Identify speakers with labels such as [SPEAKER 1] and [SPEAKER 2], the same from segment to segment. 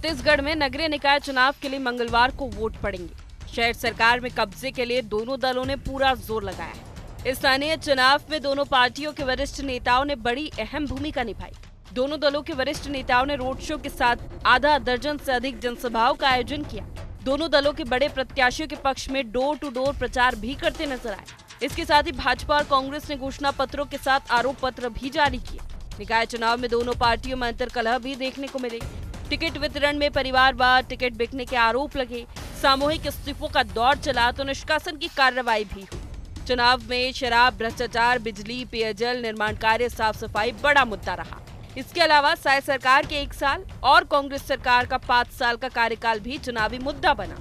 [SPEAKER 1] छत्तीसगढ़ में नगरीय निकाय चुनाव के लिए मंगलवार को वोट पड़ेंगे। शहर सरकार में कब्जे के लिए दोनों दलों ने पूरा जोर लगाया है। स्थानीय चुनाव में दोनों पार्टियों के वरिष्ठ नेताओं ने बड़ी अहम भूमिका निभाई। दोनों दलों के वरिष्ठ नेताओं ने रोड शो के साथ आधा दर्जन से अधिक जनसभाओं का आयोजन किया। दोनों दलों के बड़े प्रत्याशियों के पक्ष में डोर टू डोर प्रचार भी करते नजर आए। इसके साथ ही भाजपा और कांग्रेस ने घोषणा पत्रों के साथ आरोप पत्र भी जारी किए। निकाय चुनाव में दोनों पार्टियों में अंतर्कलह भी देखने को मिले। टिकट वितरण में परिवारवार टिकट बिकने के आरोप लगे। सामूहिक इस्तीफों का दौर चला तो निष्कासन की कार्रवाई भी हुई। चुनाव में शराब, भ्रष्टाचार, बिजली, पेयजल, निर्माण कार्य, साफ सफाई बड़ा मुद्दा रहा। इसके अलावा साय सरकार के 1 साल और कांग्रेस सरकार का 5 साल का कार्यकाल भी चुनावी मुद्दा बना।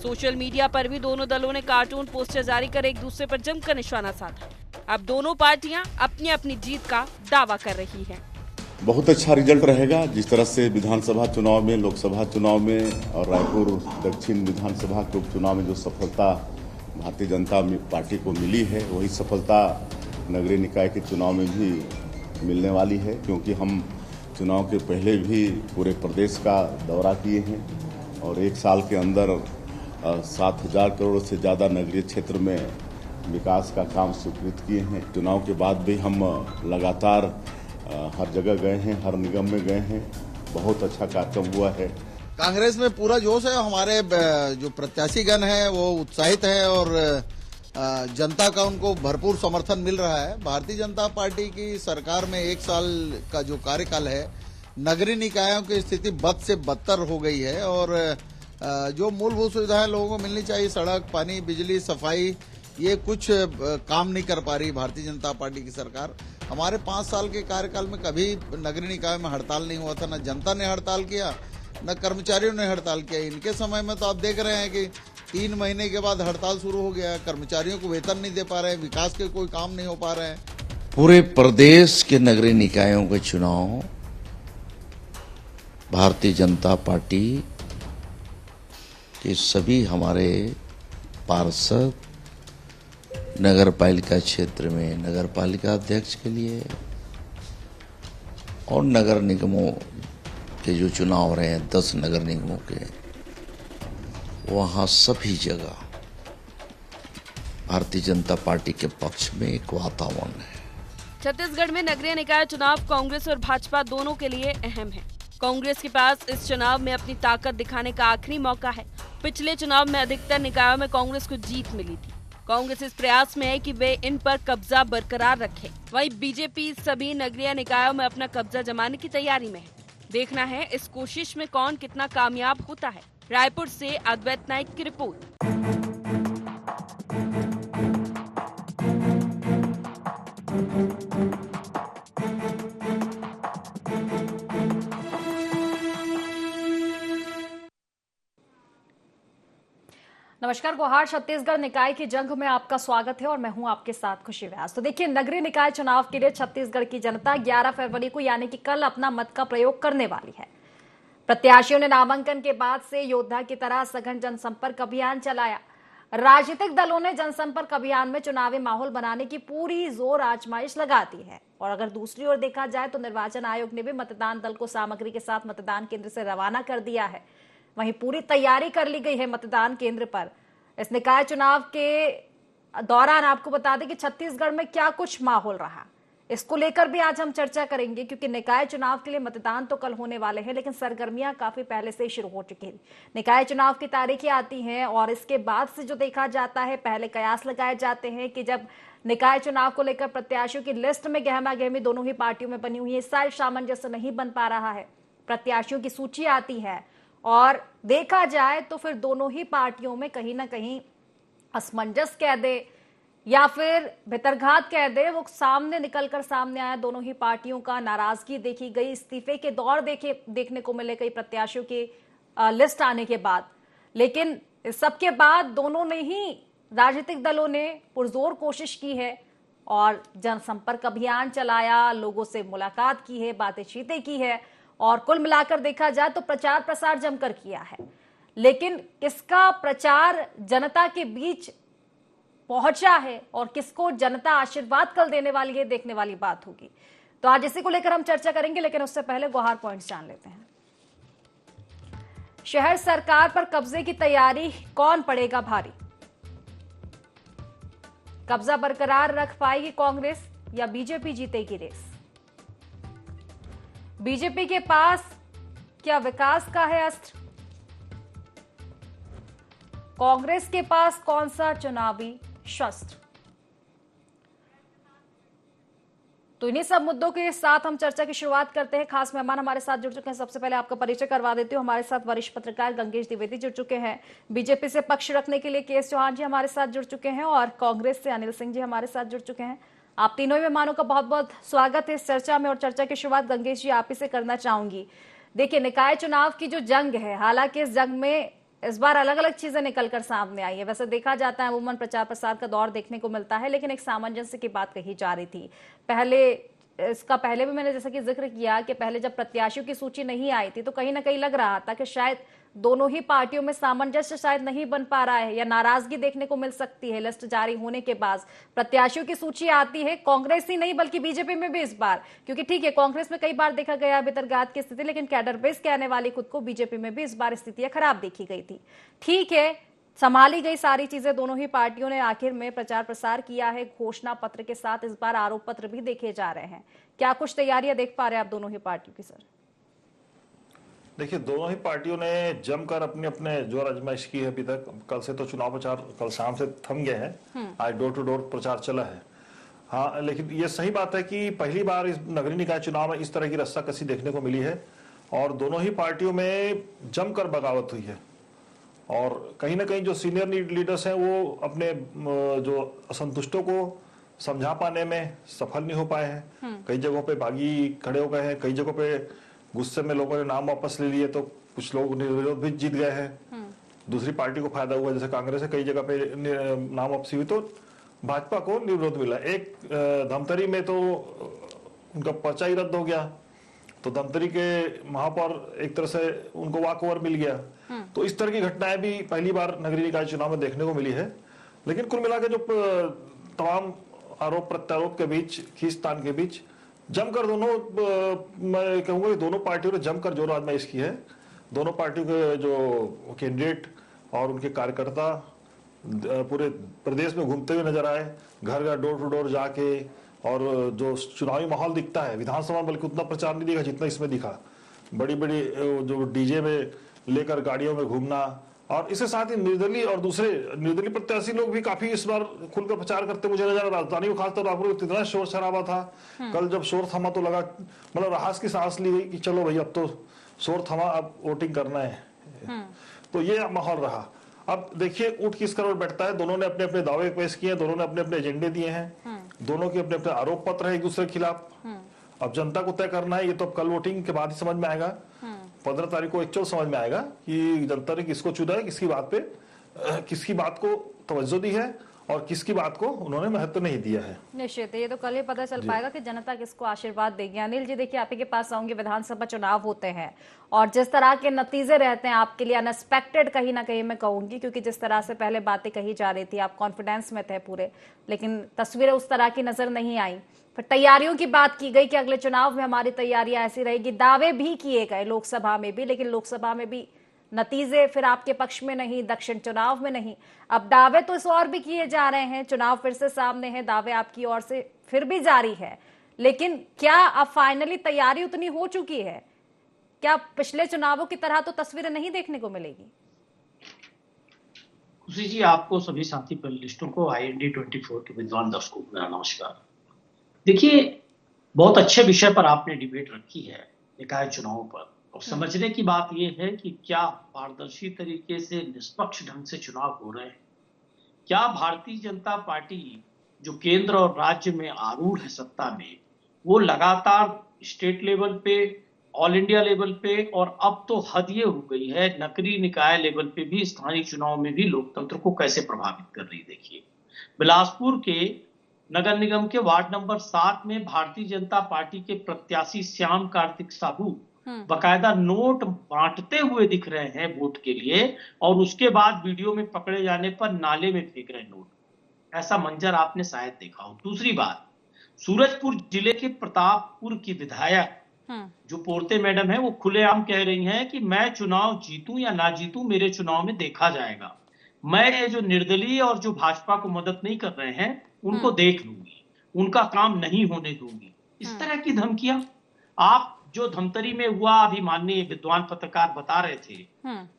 [SPEAKER 1] सोशल मीडिया पर भी दोनों दलों ने कार्टून पोस्टर जारी कर एक दूसरे पर जमकर निशाना साधा। अब दोनों पार्टियां अपनी अपनी जीत का दावा कर रही हैं।
[SPEAKER 2] बहुत अच्छा रिजल्ट रहेगा। जिस तरह से विधानसभा चुनाव में, लोकसभा चुनाव में और रायपुर दक्षिण विधानसभा के उपचुनाव में जो सफलता भारतीय जनता पार्टी को मिली है, वही सफलता नगरीय निकाय के चुनाव में भी मिलने वाली है। क्योंकि हम चुनाव के पहले भी पूरे प्रदेश का दौरा किए हैं और 1 साल के अंदर 7,000 करोड़ से ज़्यादा नगरीय क्षेत्र में विकास का काम स्वीकृत किए हैं। चुनाव के बाद भी हम लगातार हर जगह गए हैं, हर निगम में गए हैं। बहुत अच्छा कार्यक्रम हुआ है।
[SPEAKER 3] कांग्रेस में पूरा जोश है। हमारे जो प्रत्याशीगण हैं वो उत्साहित हैं और जनता का उनको भरपूर समर्थन मिल रहा है। भारतीय जनता पार्टी की सरकार में 1 साल का जो कार्यकाल है, नगरीय निकायों की स्थिति बद से बदतर हो गई है और जो मूलभूत सुविधाएं लोगों को मिलनी चाहिए, सड़क, पानी, बिजली, सफाई, ये कुछ काम नहीं कर पा रही भारतीय जनता पार्टी की सरकार। हमारे 5 साल के कार्यकाल में कभी नगरीय निकाय में हड़ताल नहीं हुआ था। न जनता ने हड़ताल किया, न कर्मचारियों ने हड़ताल किया। इनके समय में तो आप देख रहे हैं कि 3 महीने के बाद हड़ताल शुरू हो गया। कर्मचारियों को वेतन नहीं दे पा रहे हैं, विकास के कोई काम नहीं हो पा रहे हैं।
[SPEAKER 4] पूरे प्रदेश के नगरीय निकायों के चुनाव भारतीय जनता पार्टी के सभी हमारे पार्षद नगर पालिका क्षेत्र में नगर पालिका अध्यक्ष के लिए और नगर निगमों के जो चुनाव रहे हैं 10 नगर निगमों के, वहां सभी जगह भारतीय जनता पार्टी के पक्ष में एक वातावरण है।
[SPEAKER 1] छत्तीसगढ़ में नगरीय निकाय चुनाव कांग्रेस और भाजपा दोनों के लिए अहम है। कांग्रेस के पास इस चुनाव में अपनी ताकत दिखाने का आखिरी मौका है। पिछले चुनाव में अधिकतर निकायों में कांग्रेस को जीत मिली थी। कांग्रेस इस प्रयास में है कि वे इन पर कब्जा बरकरार रखे। वहीं बीजेपी सभी नगरीय निकायों में अपना कब्जा जमाने की तैयारी में है। देखना है इस कोशिश में कौन कितना कामयाब होता है। रायपुर से अद्वैत नाइक की रिपोर्ट।
[SPEAKER 5] नमस्कार, गुहार छत्तीसगढ़ निकाय की जंग में आपका स्वागत है और मैं हूं आपके साथ खुशी व्यास। तो देखिए, नगरीय निकाय चुनाव के लिए छत्तीसगढ़ की जनता 11 फरवरी को यानी कि कल अपना मत का प्रयोग करने वाली है। प्रत्याशियों ने नामांकन के बाद से योद्धा की तरह सघन जनसंपर्क अभियान चलाया। राजनीतिक दलों ने जनसंपर्क अभियान में चुनावी माहौल बनाने की पूरी जोर आजमाइश लगा दी है। और अगर दूसरी ओर देखा जाए तो निर्वाचन आयोग ने भी मतदान दल को सामग्री के साथ मतदान केंद्र से रवाना कर दिया है। वहीं पूरी तैयारी कर ली गई है मतदान केंद्र पर। इस निकाय चुनाव के दौरान आपको बता दें कि छत्तीसगढ़ में क्या कुछ माहौल रहा, इसको लेकर भी आज हम चर्चा करेंगे। क्योंकि निकाय चुनाव के लिए मतदान तो कल होने वाले हैं, लेकिन सरगर्मियां काफी पहले से ही शुरू हो चुकी हैं। निकाय चुनाव की तारीखें आती हैं और इसके बाद से जो देखा जाता है, पहले कयास लगाए जाते हैं कि जब निकाय चुनाव को लेकर प्रत्याशियों की लिस्ट में गहमा गहमी दोनों ही पार्टियों में बनी हुई है, इस साल सामंजस्य नहीं बन पा रहा है। प्रत्याशियों की सूची आती है और देखा जाए तो फिर दोनों ही पार्टियों में कहीं ना कहीं असमंजस कह दे या फिर भितरघात कह दे, वो सामने निकलकर सामने आया। दोनों ही पार्टियों का नाराजगी देखी गई, इस्तीफे के दौर देखने को मिले कई प्रत्याशियों की लिस्ट आने के बाद। लेकिन इस सबके बाद दोनों ने ही राजनीतिक दलों ने पुरजोर कोशिश की है और जनसंपर्क अभियान चलाया, लोगों से मुलाकात की है, बातचीतें की है और कुल मिलाकर देखा जाए तो प्रचार प्रसार जमकर किया है। लेकिन किसका प्रचार जनता के बीच पहुंचा है और किसको जनता आशीर्वाद कल देने वाली है, देखने वाली बात होगी। तो आज इसी को लेकर हम चर्चा करेंगे, लेकिन उससे पहले गुहार पॉइंट्स जान लेते हैं। शहर सरकार पर कब्जे की तैयारी, कौन पड़ेगा भारी? कब्जा बरकरार रख पाएगी कांग्रेस या बीजेपी जीतेगी रेस? बीजेपी के पास क्या विकास का है अस्त्र? कांग्रेस के पास कौन सा चुनावी शस्त्र? तो इन्हीं सब मुद्दों के साथ हम चर्चा की शुरुआत करते हैं। खास मेहमान हमारे साथ जुड़ चुके हैं। सबसे पहले आपका परिचय करवा देती हूँ। हमारे साथ वरिष्ठ पत्रकार गंगेश द्विवेदी जुड़ चुके हैं। बीजेपी से पक्ष रखने के लिए केएस चौहान जी हमारे साथ जुड़ चुके हैं और कांग्रेस से अनिल सिंह जी हमारे साथ जुड़ चुके हैं। आप तीनों ही मेहमानों का बहुत बहुत स्वागत है इस चर्चा में। और चर्चा की शुरुआत गंगेश जी आप ही से करना चाहूंगी। देखिए, निकाय चुनाव की जो जंग है, हालांकि इस जंग में इस बार अलग अलग चीजें निकलकर सामने आई है। वैसे देखा जाता है अमूमन प्रचार प्रसार का दौर देखने को मिलता है, लेकिन एक सामंजस्य की बात कही जा रही थी। पहले भी मैंने जैसा कि जिक्र किया कि पहले जब प्रत्याशियों की सूची नहीं आई थी तो कहीं ना कहीं लग रहा था कि शायद दोनों ही पार्टियों में सामंजस्य शायद नहीं बन पा रहा है या नाराजगी देखने को मिल सकती है। लिस्ट जारी होने के बाद प्रत्याशियों की सूची आती है, कांग्रेस ही नहीं बल्कि बीजेपी में भी इस बार, क्योंकि ठीक है कांग्रेस में कई बार देखा गया भितरघात की स्थिति, लेकिन कैडर बेस कहने वाली खुद को बीजेपी में भी इस बार स्थितियां खराब देखी गई थी। ठीक है, संभाली गई सारी चीजें, दोनों ही पार्टियों ने आखिर में प्रचार प्रसार किया है घोषणा पत्र के साथ। इस बार आरोप पत्र भी देखे जा रहे हैं। क्या कुछ तैयारियां देख पा रहे हैं आप दोनों ही पार्टियों की? सर
[SPEAKER 6] देखिए, दोनों ही पार्टियों ने जमकर अपने अपने जोर आजमाइश की है अभी तक। कल से तो चुनाव प्रचार कल शाम से थम गए हैं, आज डोर टू डोर प्रचार चला है। हाँ, लेकिन ये सही बात है कि पहली बार इस नगरीय निकाय चुनाव में इस तरह की रस्साकसी देखने को मिली है और दोनों ही पार्टियों में जमकर बगावत हुई है। और कहीं ना कहीं जो सीनियर लीडर्स हैं वो अपने जो असंतुष्टों को समझा पाने में सफल नहीं हो पाए हैं। कई जगहों पे बागी खड़े हो गए हैं, कई जगहों पे गुस्से में लोगों ने नाम वापस ले लिए, तो कुछ लोग निर्विरोध भी जीत गए हैं। दूसरी पार्टी को फायदा हुआ, जैसे कांग्रेस है कई जगह पे नाम वापसी हुई तो भाजपा को निर्विरोध मिला। एक धमतरी में तो उनका पर्चा ही रद्द हो गया, तो धमतरी के महापौर एक तरह से उनको वॉक ओवर मिल गया। तो इस तरह की घटनाएं भी पहली बार नगरीय निकाय चुनाव में देखने को मिली है। लेकिन कुल मिलाकर जो तमाम आरोप प्रत्यारोप के बीच, खींचतान के बीच जमकर दोनों, मैं कहूंगा कि दोनों पार्टियों ने जमकर जोर आजमाइश की है। दोनों पार्टियों के जो कैंडिडेट और उनके कार्यकर्ता पूरे प्रदेश में घूमते हुए नजर आए, घर घर डोर टू डोर जाके। और जो चुनावी माहौल दिखता है विधानसभा, बल्कि उतना प्रचार नहीं दिखा जितना इसमें दिखा। बड़ी बड़ी जो डीजे में लेकर गाड़ियों में घूमना, और इसके साथ ही निर्दलीय और दूसरे निर्दलीय प्रत्याशी लोग भी काफी इस बार खुलकर प्रचार करते मुझे नजर आया। राजधानी में खासतौर रायपुर में इतना शोर शराबा था। कल जब शोर थमा तो लगा, मतलब राहत की सांस ली गई कि चलो भाई अब तो शोर थमा, अब वोटिंग करना है। तो ये माहौल रहा। अब देखिए उठ किस करोड़ बैठता है। दोनों ने अपने अपने दावे पेश किए, दोनों ने अपने अपने एजेंडे दिए हैं, दोनों के अपने अपने आरोप पत्र है एक दूसरे के खिलाफ। अब जनता को तय करना है, ये तो अब कल वोटिंग के बाद ही समझ में आएगा। 15 तारीख को एक्चुअल समझ में आएगा कि जनता ने किसको चुना है, किसकी बात पे, किसकी बात को तवज्जो दी है और किसकी बात को उन्होंने महत्व नहीं दिया है।
[SPEAKER 5] निश्चित ये तो कल ही पता चल पाएगा कि जनता किसको आशीर्वाद देगी। अनिल जी, देखिए आप ही के पास आऊंगे। विधानसभा चुनाव होते हैं और जिस तरह के नतीजे रहते हैं आपके लिए अनएक्सपेक्टेड कहीं ना कहीं मैं कहूंगी, क्योंकि जिस तरह से पहले बातें कही जा रही थी आप कॉन्फिडेंस में थे पूरे, लेकिन तस्वीरें उस तरह की नजर नहीं आई। फिर तैयारियों की बात की गई कि अगले चुनाव में हमारी तैयारियां ऐसी रहेगी, दावे भी किए गए लोकसभा में भी, लेकिन लोकसभा में भी नतीजे फिर आपके पक्ष में नहीं, दक्षिण चुनाव में नहीं। अब दावे तो इस और भी किए जा रहे हैं, चुनाव फिर से सामने है, दावे आपकी ओर से फिर भी जारी है, लेकिन क्या अब फाइनली तैयारी उतनी हो चुकी है? क्या पिछले चुनावों की तरह तो तस्वीरें नहीं देखने को मिलेगी?
[SPEAKER 7] खुशी जी, आपको सभी साथी पैनलिस्टों को, IND 24 के विद्वान दर्शकों को मेरा नमस्कार। देखिए, बहुत अच्छे विषय पर आपने डिबेट रखी है निकाय चुनाव पर, और समझने की बात यह है कि क्या पारदर्शी तरीके से निष्पक्ष ढंग से चुनाव हो रहे हैं? क्या भारतीय जनता पार्टी जो केंद्र और राज्य में आरूढ़ है सत्ता में, वो लगातार स्टेट लेवल पे, ऑल इंडिया लेवल पे, और अब तो हद ये हो गई है नगरीय निकाय लेवल पे भी, स्थानीय चुनाव में भी लोकतंत्र को कैसे प्रभावित कर रही। देखिए, बिलासपुर के नगर निगम के वार्ड नंबर 7 में भारतीय जनता पार्टी के प्रत्याशी श्याम कार्तिक साहू बकायदा नोट बांटते हुए दिख रहे हैं वोट के लिए, और उसके बाद वीडियो में पकड़े जाने पर नाले में फेंक रहे नोट। ऐसा मंजर आपने शायद देखा हो। दूसरी बात, सूरजपुर जिले के प्रतापपुर की विधायक जो पोर्ते मैडम है वो खुलेआम कह रही हैं कि मैं चुनाव जीतूं या ना जीतूं, मेरे चुनाव में देखा जाएगा। मैं ये जो निर्दलीय और जो भाजपा को मदद नहीं कर रहे हैं उनको देख लूंगी, उनका काम नहीं होने दूंगी। इस तरह की धमकियां आप जो धमतरी में हुआ, अभी माननीय विद्वान पत्रकार बता रहे थे।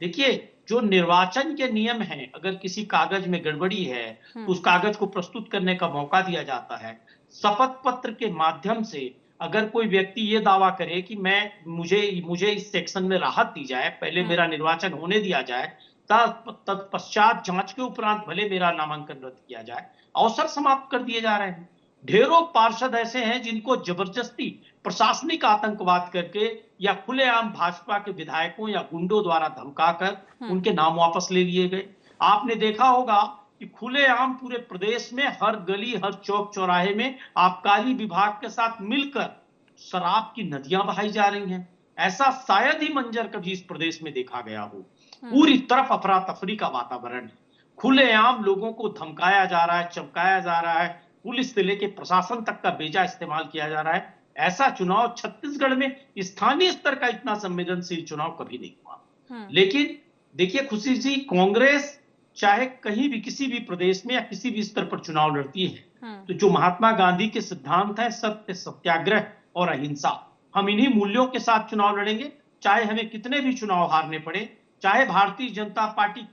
[SPEAKER 7] देखिए, जो निर्वाचन के नियम हैं, अगर किसी कागज में गड़बड़ी है तो उस कागज को प्रस्तुत करने का मौका दिया जाता है। शपथ पत्र के माध्यम से अगर कोई व्यक्ति ये दावा करे कि मुझे इस सेक्शन में राहत दी जाए, पहले मेरा निर्वाचन होने दिया जाए, तत्पश्चात जांच के उपरांत भले मेरा नामांकन रद्द किया जाए, अवसर समाप्त कर दिए जा रहे हैं। ढेरों पार्षद ऐसे हैं जिनको जबरदस्ती प्रशासनिक आतंकवाद करके या खुलेआम भाजपा के विधायकों या गुंडों द्वारा धमकाकर उनके नाम वापस ले लिए गए। आपने देखा होगा कि खुलेआम पूरे प्रदेश में हर गली, हर चौक चौराहे में आबकारी विभाग के साथ मिलकर शराब की नदियां बहाई जा रही हैं। ऐसा शायद ही मंजर कभी इस प्रदेश में देखा गया हो। पूरी तरफ अफरा तफरी का वातावरण है, खुलेआम लोगों को धमकाया जा रहा है, चमकाया जा रहा है, पुलिस से लेकर प्रशासन तक का बेजा इस्तेमाल किया जा रहा है। ऐसा चुनाव छत्तीसगढ़ में स्थानीय स्तर का इतना संवेदनशील चुनाव कभी नहीं हुआ। लेकिन देखिए खुशी जी, कांग्रेस चाहे कहीं भी किसी भी प्रदेश में या किसी भी स्तर पर चुनाव लड़ती है तो जो महात्मा गांधी के सिद्धांत है, सत्य, सत्याग्रह और अहिंसा, हम इन्हीं मूल्यों के साथ चुनाव लड़ेंगे। चाहे हमें कितने भी चुनाव हारने पड़े, चाहे भारतीय जनता पार्टी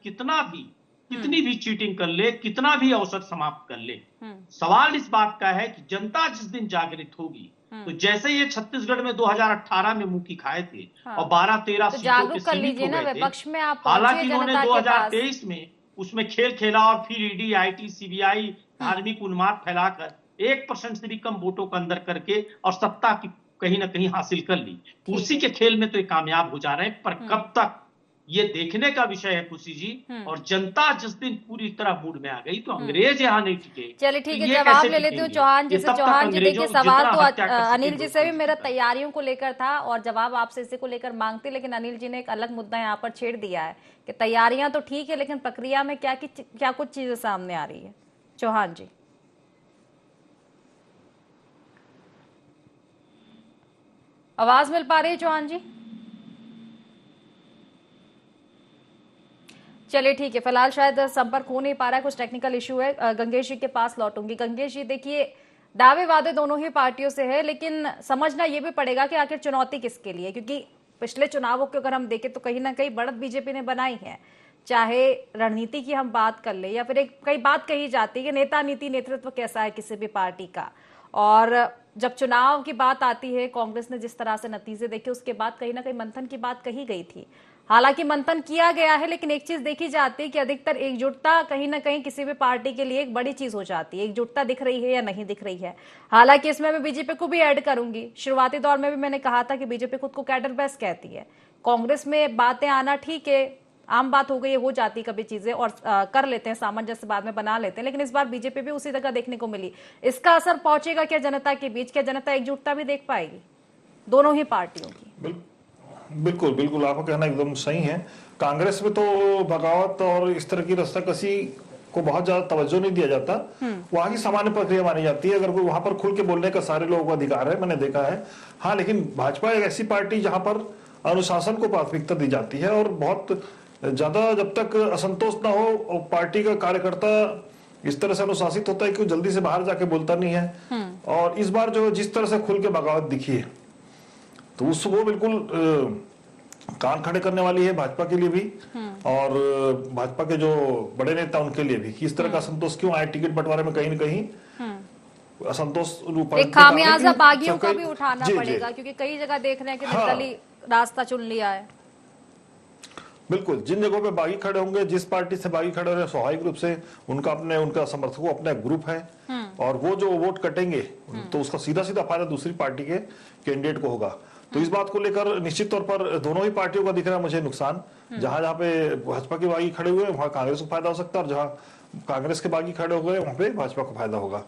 [SPEAKER 7] कितनी भी चीटिंग कर ले, कितना भी अवसर समाप्त कर ले। सवाल इस बात का है कि जनता जिस दिन जागृत होगी, तो जैसे ये छत्तीसगढ़ में 2018 में मुंह की खाए थे और 12-13 सीटों पे सीमित हो गए थे, हालांकि उन्होंने 2023 में उसमें खेल खेला और फिर ईडी, आईटी, सीबीआई धार्मिक उन्माद फैलाकर 1% से भी कम वोटों को अंदर करके और सत्ता की कहीं ना कहीं हासिल कर ली। कुर्सी के खेल में तो ये कामयाब हो जा रहे हैं, पर कब तक ये देखने का विषय है खुशी जी। और जनता जिस दिन पूरी तरह मूड में आ गई तो अंग्रेज यहाँ नहीं टिके।
[SPEAKER 5] चलिए ठीक है, जवाब ले लेती हूँ चौहान जी से। चौहान जी देखिए, सवाल तो अनिल जी से भी मेरा तैयारियों को लेकर था और जवाब आपसे इसी को लेकर मांगते, लेकिन अनिल जी ने एक अलग मुद्दा यहाँ पर छेड़ दिया है कि तैयारियां तो ठीक है लेकिन प्रक्रिया में क्या कुछ चीजें सामने आ रही है। चौहान जी, आवाज मिल पा रही है चौहान जी? चलिए ठीक है, फिलहाल शायद संपर्क हो नहीं पा रहा है, कुछ टेक्निकल इश्यू है। गंगेश जी के पास लौटूंगी। गंगेश जी देखिए, दावे वादे दोनों ही पार्टियों से है, लेकिन समझना ये भी पड़ेगा कि आखिर चुनौती किसके लिए, क्योंकि पिछले चुनावों को अगर हम देखें तो कहीं ना कहीं बढ़त बीजेपी ने बनाई है। चाहे रणनीति की हम बात कर ले या फिर कई बात कही जाती है कि नेता, नीति, नेतृत्व कैसा है किसी भी पार्टी का, और जब चुनाव की बात आती है, कांग्रेस ने जिस तरह से नतीजे देखे उसके बाद कहीं ना कहीं मंथन की बात कही गई थी। हालांकि मंथन किया गया है, लेकिन एक चीज देखी जाती है कि अधिकतर एकजुटता कहीं ना कहीं किसी भी पार्टी के लिए एक बड़ी चीज हो जाती है। एकजुटता दिख रही है या नहीं दिख रही है। हालांकि इसमें मैं बीजेपी को भी ऐड करूंगी। शुरुआती दौर में भी मैंने कहा था कि बीजेपी खुद को कैडर बेस्ट कहती है। कांग्रेस में बातें आना ठीक है, आम बात हो गई, हो जाती कभी चीजें और कर लेते हैं, सामंजस्य बाद में बना लेते हैं, लेकिन इस बार बीजेपी भी उसी जगह देखने को मिली। इसका असर पहुंचेगा क्या जनता के बीच? क्या जनता एकजुटता भी देख पाएगी दोनों ही पार्टियों की?
[SPEAKER 6] बिल्कुल बिल्कुल, आपका कहना एकदम सही है। कांग्रेस में तो बगावत और इस तरह की रस्साकसी को बहुत ज्यादा तवज्जो नहीं दिया जाता। वहां की सामान्य प्रक्रिया मानी जाती है। अगर कोई वहां पर खुल के बोलने का सारे लोगों को अधिकार है, मैंने देखा है। हाँ, लेकिन भाजपा एक ऐसी पार्टी जहां पर अनुशासन को प्राथमिकता दी जाती है और बहुत ज्यादा जब तक असंतोष ना हो और पार्टी का कार्यकर्ता इस तरह से अनुशासित होता है कि वो जल्दी से बाहर जाके बोलता नहीं है। और इस बार जो जिस तरह से खुल के बगावत दिखी है तो वो बिल्कुल कान खड़े करने वाली है भाजपा के लिए भी और भाजपा के जो बड़े नेता उनके लिए भी। इस तरह का असंतोष क्यों आए टिकट बंटवारे में? कहीं न कहीं असंतोष
[SPEAKER 5] एक खामियाजा बागियों का भी उठाना पड़ेगा, क्योंकि कई जगह देख रहे हैं कि निर्दलीय रास्ता चुन लिया है।
[SPEAKER 6] बिल्कुल, जिन जगहों पे बागी खड़े होंगे, जिस पार्टी से बागी खड़े हो रहे हैं, स्वाभाविक रूप से उनका समर्थकों अपना ग्रुप है और वो जो वोट कटेंगे तो उसका सीधा सीधा फायदा दूसरी पार्टी के कैंडिडेट को होगा। तो इस बात को लेकर निश्चित तौर पर दोनों ही पार्टियों का दिख रहा है मुझे नुकसान। जहां पे भाजपा के बागी खड़े हुए हैं वहां कांग्रेस को फायदा हो सकता है और जहां कांग्रेस के बागी खड़े हो गए वहां पे भाजपा को फायदा होगा।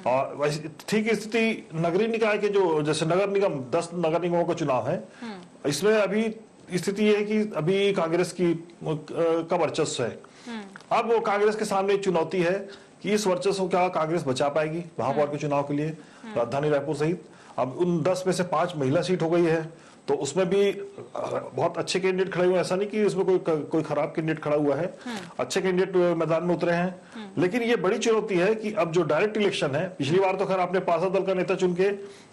[SPEAKER 6] और ठीक स्थिति नगरीय निकाय के जो जैसे नगर निगम 10 नगर निगमों का चुनाव है, इसमें अभी स्थिति ये है कि अभी कांग्रेस की का वर्चस्व है। अब वो कांग्रेस के सामने एक चुनौती है कि इस वर्चस्व को क्या कांग्रेस बचा पाएगी महापौर के चुनाव के लिए राजधानी रायपुर सहित। अब उन 10 में से 5 महिला सीट हो गई है, तो उसमें भी बहुत अच्छे कैंडिडेट खड़े हुए, ऐसा नहीं कि उसमें कोई खराब कैंडिडेट खड़ा हुआ है, अच्छे कैंडिडेट मैदान में उतरे हैं। लेकिन ये बड़ी चुनौती है कि अब जो डायरेक्ट इलेक्शन है, पिछली बार तो खैर आपने पार्षद दल का नेता चुन के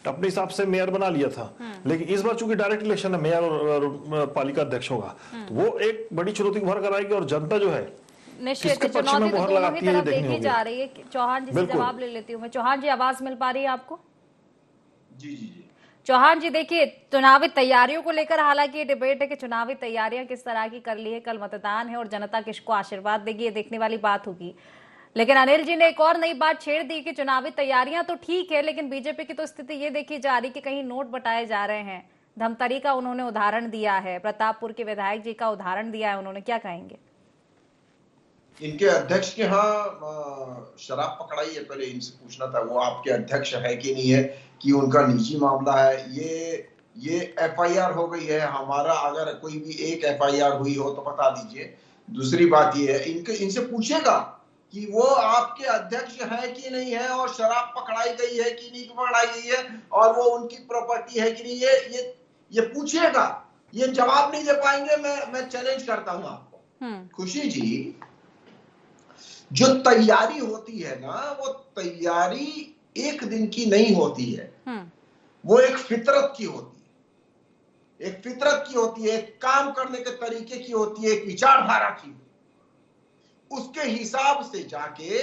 [SPEAKER 6] अपने हिसाब से मेयर बना लिया था, लेकिन इस बार चूंकि डायरेक्ट इलेक्शन है मेयर और पालिका अध्यक्षों का, तो वो एक बड़ी चुनौती उभर कर आएगी और जनता जो है
[SPEAKER 5] निश्चित चुनौती तो दोनों ही तरफ देखी जा रही है। चौहान जी से जवाब ले लेती हूँ मैं। चौहान जी, आवाज मिल पा रही है आपको?
[SPEAKER 8] जी जी जी।
[SPEAKER 5] चौहान जी, देखिए चुनावी तैयारियों को लेकर हालांकि ये डिबेट है कि चुनावी तैयारियां किस तरह की कर ली है, कल मतदान है और जनता किसको आशीर्वाद देगी, ये देखने वाली बात होगी। लेकिन अनिल जी ने एक और नई बात छेड़ दी कि चुनावी तैयारियां तो ठीक है, लेकिन बीजेपी की तो स्थिति ये देखी जा रही कि कहीं नोट बटाए जा रहे हैं। धमतरी का उन्होंने उदाहरण दिया है, प्रतापपुर के विधायक जी का उदाहरण दिया है उन्होंने, क्या कहेंगे?
[SPEAKER 8] इनके अध्यक्ष के यहाँ शराब पकड़ाई है, पहले इनसे पूछना था वो आपके अध्यक्ष है कि नहीं है, कि उनका निजी मामला है। ये एफआईआर हो गई है, हमारा अगर कोई भी एक एफआईआर हुई हो तो बता दीजिए। दूसरी बात ये है, इनसे पूछेगा कि वो आपके अध्यक्ष है कि नहीं है, और शराब पकड़ाई गई है कि नहीं पकड़ाई गई है, और वो उनकी प्रॉपर्टी है कि नहीं, ये पूछेगा। ये जवाब नहीं दे पाएंगे, मैं चैलेंज करता हूं आपको। खुशी जी, जो तैयारी होती है ना, वो तैयारी एक दिन की नहीं होती है, वो एक फितरत की होती है। एक फितरत की होती है, एक काम करने के तरीके की होती है, एक विचारधारा की। उसके हिसाब से जाके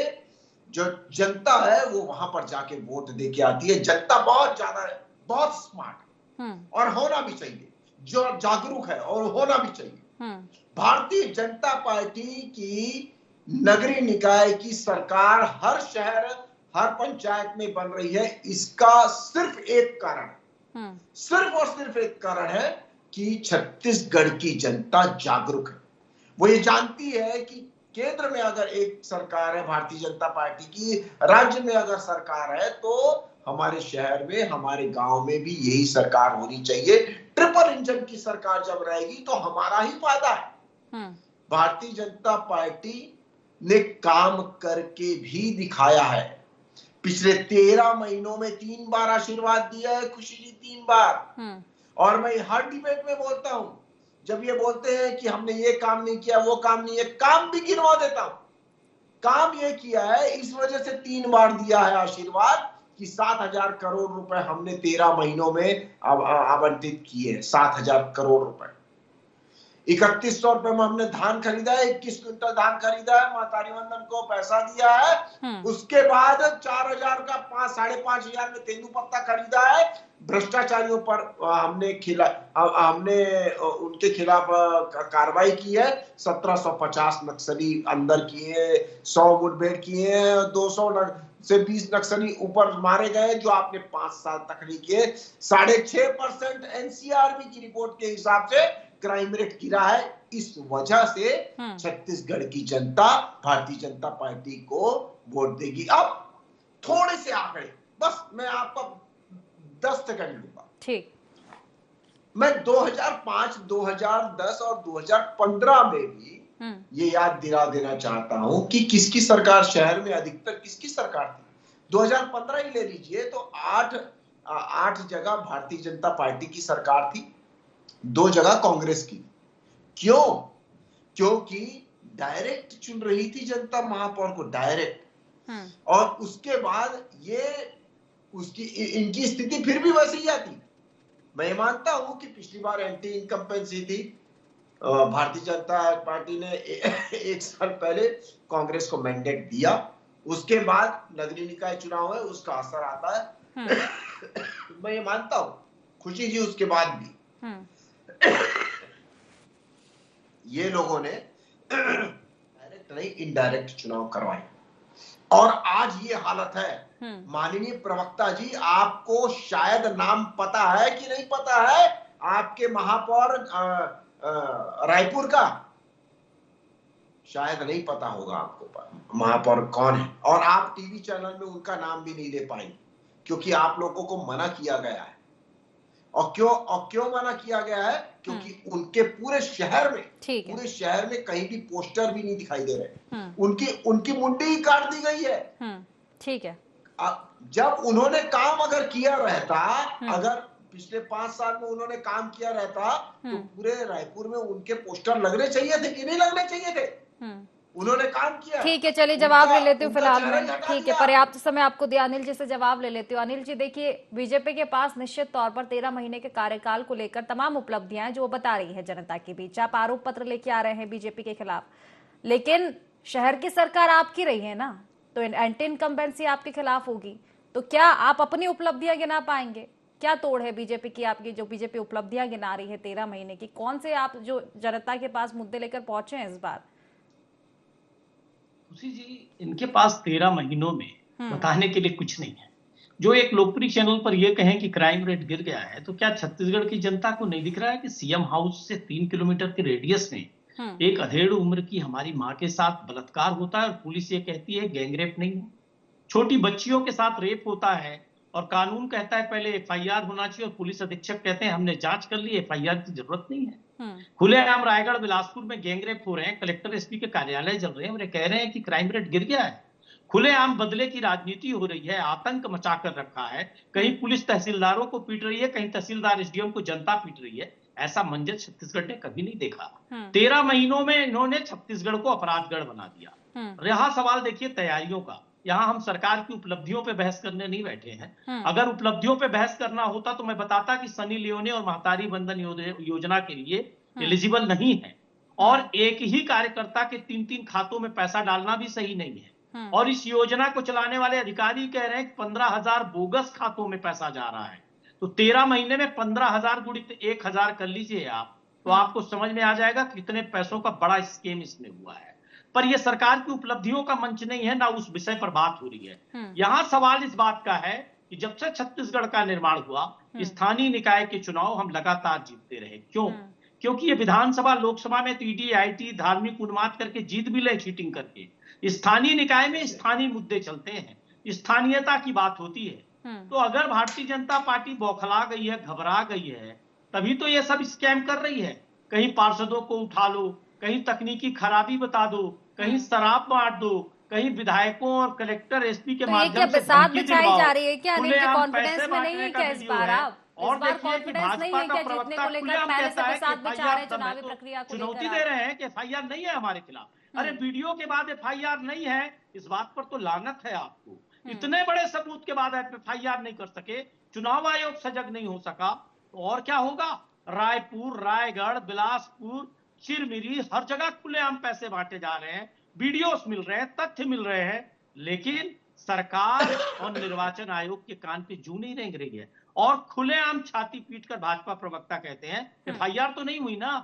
[SPEAKER 8] जो जनता है वो वहां पर जाके वोट दे के आती है। जनता बहुत ज्यादा है, बहुत स्मार्ट है, और होना भी चाहिए, जो जागरूक है, और होना भी चाहिए। भारतीय जनता पार्टी की नगरीय निकाय की सरकार हर शहर, हर पंचायत में बन रही है। इसका सिर्फ एक कारण, सिर्फ और सिर्फ एक कारण है कि छत्तीसगढ़ की जनता जागरूक है। वो ये जानती है कि केंद्र में अगर एक सरकार है भारतीय जनता पार्टी की, राज्य में अगर सरकार है, तो हमारे शहर में, हमारे गांव में भी यही सरकार होनी चाहिए। ट्रिपल इंजन की सरकार जब रहेगी तो हमारा ही फायदा है। भारतीय जनता पार्टी ने काम करके भी दिखाया है। पिछले 13 महीनों में 3 बार आशीर्वाद दिया है खुशी जी, 3 बार। और मैं हर डिबेट में बोलता हूं, जब ये बोलते हैं कि हमने ये काम नहीं किया, वो काम नहीं, है काम भी गिनवा देता हूं। काम ये किया है, इस वजह से 3 बार दिया है आशीर्वाद कि 7,000 करोड़ रुपए हमने 13 महीनों में आवंटित किए हैं। 7,000 करोड़ रुपए, 3100 रुपए में हमने धान खरीदा है, 21 क्विंटल धान खरीदा है, माता वंदन को पैसा दिया है। उसके बाद 4,000 का 5,500 में तेंदूपत्ता खरीदा है। भ्रष्टाचारियों पर हमने उनके खिलाफ कार्रवाई की है। 1750 नक्सली अंदर किए, 100 मुठभेड़ किए, 200 से 20 नक्सली ऊपर मारे गए, जो आपने 5 साल तक नहीं किए। 6.5% एनसीआरबी की रिपोर्ट के हिसाब से क्राइम रेट गिरा है। इस वजह से छत्तीसगढ़ की जनता भारतीय जनता पार्टी को वोट देगी। अब थोड़े से आंकड़े, बस मैं आपको 10 सेकंड लूंगा।
[SPEAKER 5] ठीक।
[SPEAKER 8] मैं 2005, 2010 और 2015 में भी ये याद दिला देना चाहता हूं कि किसकी सरकार शहर में, अधिकतर किसकी सरकार थी। 2015 ही ले लीजिए तो 8 जगह भारतीय जनता पार्टी की सरकार थी, 2 जगह कांग्रेस की। क्यों? क्योंकि डायरेक्ट चुन रही थी जनता महापौर को, डायरेक्ट। और उसके बाद इनकी स्थिति फिर भी वैसी ही आती। मैं मानता हूं कि पिछली बार एंटी इनकम्पेंसी थी, भारतीय जनता पार्टी ने 1 साल पहले कांग्रेस को मैंडेट दिया। उसके बाद नगरीय निकाय चुनाव है, उसका असर आता है। मैं ये मानता हूं खुशी जी, उसके बाद भी ये लोगों ने डायरेक्ट नहीं इनडायरेक्ट चुनाव करवाए, और आज ये हालत है। माननीय प्रवक्ता जी, आपको शायद नाम पता है कि नहीं पता है आपके महापौर रायपुर का? शायद नहीं पता होगा आपको महापौर कौन है, और आप टीवी चैनल में उनका नाम भी नहीं ले पाएंगे, क्योंकि आप लोगों को मना किया गया है। और क्यों मना किया गया है? क्योंकि उनके पूरे शहर में कहीं भी पोस्टर भी नहीं दिखाई दे रहे। उनकी मुंडी ही काट दी गई है।
[SPEAKER 5] ठीक है।
[SPEAKER 8] जब उन्होंने काम अगर किया रहता, अगर पिछले 5 साल में उन्होंने काम किया रहता, तो पूरे रायपुर में उनके पोस्टर लगने चाहिए थे कि नहीं लगने चाहिए थे? उन्होंने काम किया।
[SPEAKER 5] ठीक है, चलिए जवाब ले लेती हूँ फिलहाल में। ठीक है, पर्याप्त समय आपको दिया। अनिल जी से जवाब ले लेती हूँ। अनिल जी देखिए, बीजेपी के पास निश्चित तौर पर 13 महीने के कार्यकाल को लेकर तमाम उपलब्धियां हैं जो वो बता रही है जनता के बीच। आप आरोप पत्र लेके आ रहे हैं बीजेपी के खिलाफ, लेकिन शहर की सरकार आपकी रही है ना, तो एंटी इनकम्बेंसी आपके खिलाफ होगी, तो क्या आप अपनी उपलब्धियां गिना पाएंगे? क्या तोड़ है बीजेपी की, आपकी जो बीजेपी उपलब्धियां गिना रही है 13 महीने की? कौन से आप जो जनता के पास मुद्दे लेकर पहुंचे हैं इस बार?
[SPEAKER 7] खुशी जी, इनके पास 13 महीनों में बताने के लिए कुछ नहीं है। जो एक लोकप्रिय चैनल पर यह कहें कि क्राइम रेट गिर गया है, तो क्या छत्तीसगढ़ की जनता को नहीं दिख रहा है कि सीएम हाउस से 3 किलोमीटर के रेडियस में एक अधेड़ उम्र की हमारी माँ के साथ बलात्कार होता है और पुलिस ये कहती है गैंगरेप नहीं है। छोटी बच्चियों के साथ रेप होता है और कानून कहता है पहले एफआईआर होना चाहिए और पुलिस अधीक्षक कहते हैं हमने जांच कर ली, एफआईआर की जरूरत नहीं है। खुलेआम रायगढ़ बिलासपुर में गैंगरेप हो रहे हैं, कलेक्टर एसपी के कार्यालय जल रहे हैं और कह रहे हैं कि क्राइम रेट गिर गया है। खुलेआम बदले की राजनीति हो रही है, आतंक मचा कर रखा है। कहीं पुलिस तहसीलदारों को पीट रही है, कहीं तहसीलदार एसडीएम को जनता पीट रही है। ऐसा मंजर छत्तीसगढ़ ने कभी नहीं देखा। 13 महीनों में इन्होंने छत्तीसगढ़ को अपराधगढ़ बना दिया। रहा सवाल देखिए तैयारियों का, यहाँ हम सरकार की उपलब्धियों पे बहस करने नहीं बैठे हैं। अगर उपलब्धियों पे बहस करना होता तो मैं बताता कि सनी लियोनी और महतारी बंधन योजना के लिए एलिजिबल नहीं है और एक ही कार्यकर्ता के 3-3 खातों में पैसा डालना भी सही नहीं है। और इस योजना को चलाने वाले अधिकारी कह रहे हैं 15,000 बोगस खातों में पैसा जा रहा है। तो 13 महीने में 15,000 गुणित 1,000 कर लीजिए आप, तो आपको समझ में आ जाएगा कितने पैसों का बड़ा स्कीम इसमें हुआ है। पर यह सरकार की उपलब्धियों का मंच नहीं है, ना उस विषय पर बात हो रही है। यहां सवाल इस बात का है कि जब से छत्तीसगढ़ का निर्माण हुआ, स्थानीय निकाय के चुनाव हम लगातार जीतते रहे। क्यों? क्योंकि ये विधानसभा लोकसभा में ईडी आईटी धार्मिक उन्माद करके जीत भी ले, चीटिंग करके। स्थानीय निकाय में स्थानीय मुद्दे चलते हैं, स्थानीयता की बात होती है। तो अगर भारतीय जनता पार्टी बौखला गई है, घबरा गई है, तभी तो ये सब स्कैम कर रही है। कहीं पार्षदों को उठा लो, कहीं तकनीकी खराबी बता दो, कहीं शराब बांट दो, कहीं विधायकों और कलेक्टर एसपी के माध्यम से
[SPEAKER 5] धमकी दिलवाओ। जा रही है क्या? अनिल के कॉन्फिडेंस में नहीं है क्या इस बार? आप
[SPEAKER 7] और कॉन्फिडेंस
[SPEAKER 5] नहीं है क्या जीतने को लेकर? पहले से साथ बिछा रहे चुनावी प्रक्रिया को
[SPEAKER 7] चुनौती दे रहे हैं कि एफआईआर नहीं है हमारे खिलाफ। अरे वीडियो के बाद एफआईआर नहीं है, इस बात पर तो लानत है आपको। इतने बड़े सबूत के बाद एफआईआर नहीं कर सके, चुनाव आयोग सजग नहीं हो सका, तो और क्या होगा? रायपुर, रायगढ़, बिलासपुर, चिरमिरी, हर जगह खुलेआम पैसे बांटे जा रहे हैं, वीडियोस मिल रहे हैं, तथ्य मिल रहे हैं, लेकिन सरकार और निर्वाचन आयोग के कान पे जू नहीं रेंग रही है। और खुलेआम छाती पीटकर भाजपा प्रवक्ता कहते हैं एफआईआर तो नहीं हुई ना।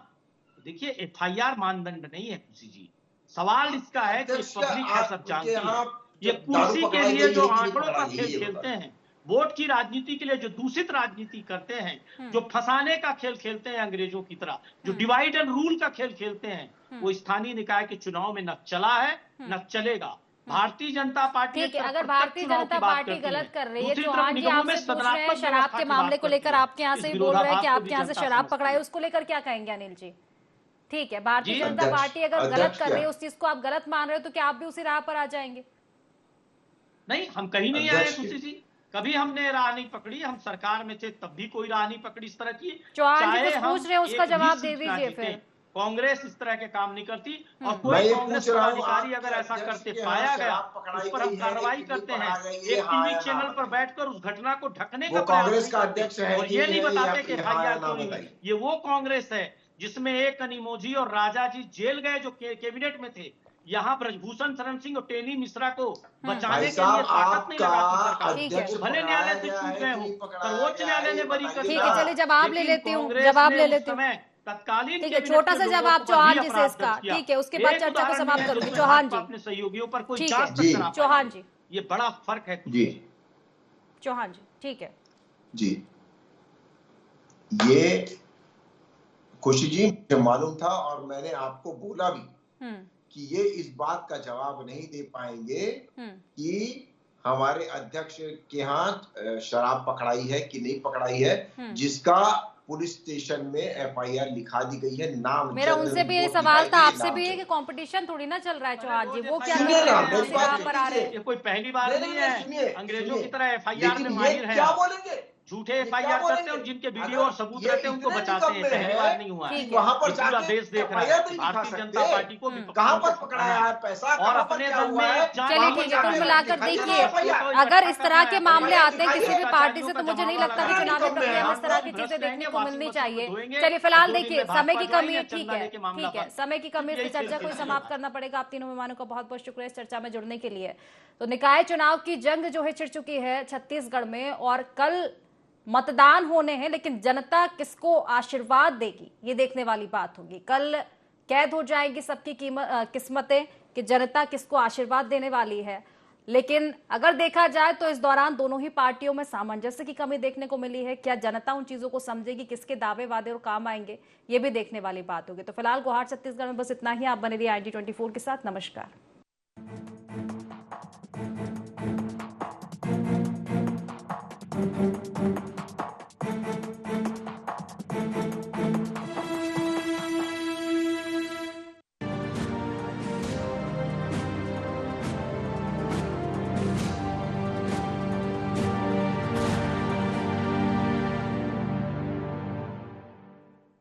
[SPEAKER 7] देखिए एफआईआर मानदंड नहीं है खुशी जी। सवाल इसका है कि पब्लिक है सब जानती है, ये कुर्सी के लिए जो आंकड़ों का खेल खेलते हैं, वोट की राजनीति के लिए जो दूषित राजनीति करते हैं, जो फंसाने का खेल खेलते हैं अंग्रेजों की तरह, जो डिवाइड एंड रूल का खेल खेलते हैं, वो स्थानीय निकाय के चुनाव में न चला है न चलेगा। भारतीय जनता पार्टी,
[SPEAKER 5] ठीक है, अगर भारतीय जनता पार्टी गलत कर रही है, चौहान जी आपसे पूछ रहे हैं शराब के मामले को लेकर, आपके यहाँ से भी बोल रहे हैं कि आपके यहाँ से शराब पकड़ाई, उसको लेकर क्या कहेंगे अनिल जी? ठीक है, भारतीय जनता पार्टी अगर गलत कर रही है, उस चीज को आप गलत मान रहे हो, तो क्या आप भी उसी राह पर आ जाएंगे?
[SPEAKER 7] नहीं, हम कहीं नहीं आए खुशी जी, कभी हमने राह नहीं पकड़ी। हम सरकार में थे तब भी कोई राह नहीं पकड़ी इस तरह की।
[SPEAKER 5] चौहान जी कुछ पूछ रहे हैं, उसका जवाब दे दीजिए फिर।
[SPEAKER 7] कांग्रेस इस तरह के काम नहीं करती और कोई कांग्रेस पदाधिकारी अगर ऐसा करते पाया गया, उस पर हम कार्रवाई करते हैं। एक टीवी चैनल पर बैठकर उस घटना को ढकने का
[SPEAKER 8] कांग्रेस का अध्यक्ष है
[SPEAKER 7] और ये नहीं बताते कि एफआईआर क्यों नहीं हुई। ये वो कांग्रेस है जिसमें एक कनिमोझी और राजा जी जेल गए जो कैबिनेट में थे। यहाँ ब्रजभूषण शरण सिंह और टेनी मिश्रा को बचाने के लिए ताकत नहीं लगाती सरकार। भले न्यायालय से छूट गए हो, सर्वोच्च न्यायालय ने बरी कर दिया।
[SPEAKER 5] ठीक है, चलिए जवाब ले लेती हूँ, जवाब ले लेती हूँ।
[SPEAKER 7] तत्कालीन
[SPEAKER 5] ठीक है, छोटा सा जवाब चौहान जी से इसका, ठीक है, उसके बाद चर्चा को समाप्त करूंगी। चौहान जी,
[SPEAKER 7] अपने सहयोगियों पर कोई
[SPEAKER 5] चौहान जी,
[SPEAKER 7] ये बड़ा फर्क है
[SPEAKER 8] जी।
[SPEAKER 5] चौहान जी, ठीक है
[SPEAKER 8] जी। ये खुशी जी मुझे मालूम था और मैंने आपको बोला भी कि ये इस बात का जवाब नहीं दे पाएंगे कि हमारे अध्यक्ष के यहाँ शराब पकड़ाई है कि नहीं पकड़ाई है, जिसका पुलिस स्टेशन में एफआईआर लिखा दी गई है। नाम
[SPEAKER 5] मेरा उनसे भी यही सवाल था, आपसे भी है कि कंपटीशन थोड़ी ना चल रहा है चौहान जी, वो क्या पर आ रहे हैं?
[SPEAKER 7] ये कोई पहली बार नहीं है, अंग्रेजों की तरह एफआईआर में माहिर है।
[SPEAKER 8] क्या बोलेंगे?
[SPEAKER 7] झूठे एफआईआर करते हैं और जिनके वीडियो और सबूत रहते हैं उनको बचाते हैं। पहली बार नहीं हुआ है,
[SPEAKER 8] वहां पर
[SPEAKER 7] पूरा देश देख रहा है। भारतीय जनता पार्टी को कहां पर पकड़ाया है पैसा और अपने दम में।
[SPEAKER 5] चलिए ठीक है, कुल मिलाकर देखिए, अगर इस तरह के मामले आते हैं किसी भी पार्टी से, तो मुझे नहीं लगता कि चुनावी प्रक्रिया में इस तरह की चीजें देखने को मिलनी चाहिए। चलिए फिलहाल देखिए, समय की कमी है, ठीक है, समय की कमी है, चर्चा को समाप्त करना पड़ेगा। आप तीनों मेहमानों का बहुत बहुत शुक्रिया इस चर्चा में जुड़ने के लिए। तो निकाय चुनाव की जंग जो है छिड़ चुकी है छत्तीसगढ़ में, और कल मतदान होने हैं, लेकिन जनता किसको आशीर्वाद देगी ये देखने वाली बात होगी। कल कैद हो जाएगी सबकी किस्मतें कि जनता किसको आशीर्वाद देने वाली है। लेकिन अगर देखा जाए तो इस दौरान दोनों ही पार्टियों में सामंजस्य की कमी देखने को मिली है। क्या जनता उन चीजों को समझेगी, किसके दावे वादे और काम आएंगे, ये भी देखने वाली बात होगी। तो फिलहाल गुवाहाटी छत्तीसगढ़ में बस इतना ही। आप बने रहिए IND24 के साथ। नमस्कार।